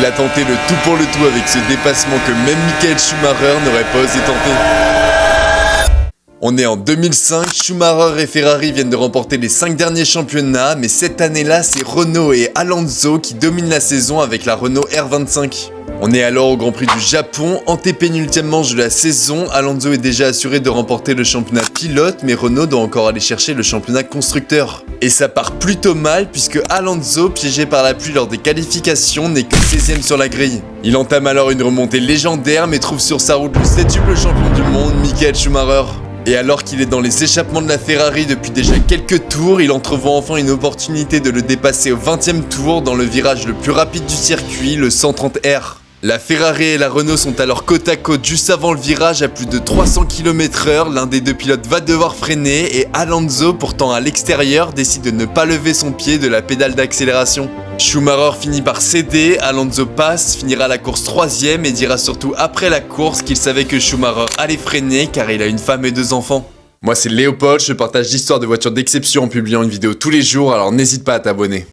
Il a tenté le tout pour le tout avec ce dépassement que même Michael Schumacher n'aurait pas osé tenter. On est en 2005, Schumacher et Ferrari viennent de remporter les 5 derniers championnats, mais cette année-là, c'est Renault et Alonso qui dominent la saison avec la Renault R25. On est alors au Grand Prix du Japon, antépénultième manche de la saison, Alonso est déjà assuré de remporter le championnat pilote, mais Renault doit encore aller chercher le championnat constructeur. Et ça part plutôt mal puisque Alonso, piégé par la pluie lors des qualifications, n'est que 16ème sur la grille. Il entame alors une remontée légendaire mais trouve sur sa route le 7ème champion du monde, Michael Schumacher. Et alors qu'il est dans les échappements de la Ferrari depuis déjà quelques tours, il entrevoit enfin une opportunité de le dépasser au 20ème tour dans le virage le plus rapide du circuit, le 130R. La Ferrari et la Renault sont alors côte à côte juste avant le virage à plus de 300 km/h, l'un des deux pilotes va devoir freiner et Alonso, pourtant à l'extérieur, décide de ne pas lever son pied de la pédale d'accélération. Schumacher finit par céder, Alonso passe, finira la course 3ème et dira surtout après la course qu'il savait que Schumacher allait freiner car il a une femme et 2 enfants. Moi c'est Léopold, je partage l'histoire de voitures d'exception en publiant une vidéo tous les jours, alors n'hésite pas à t'abonner.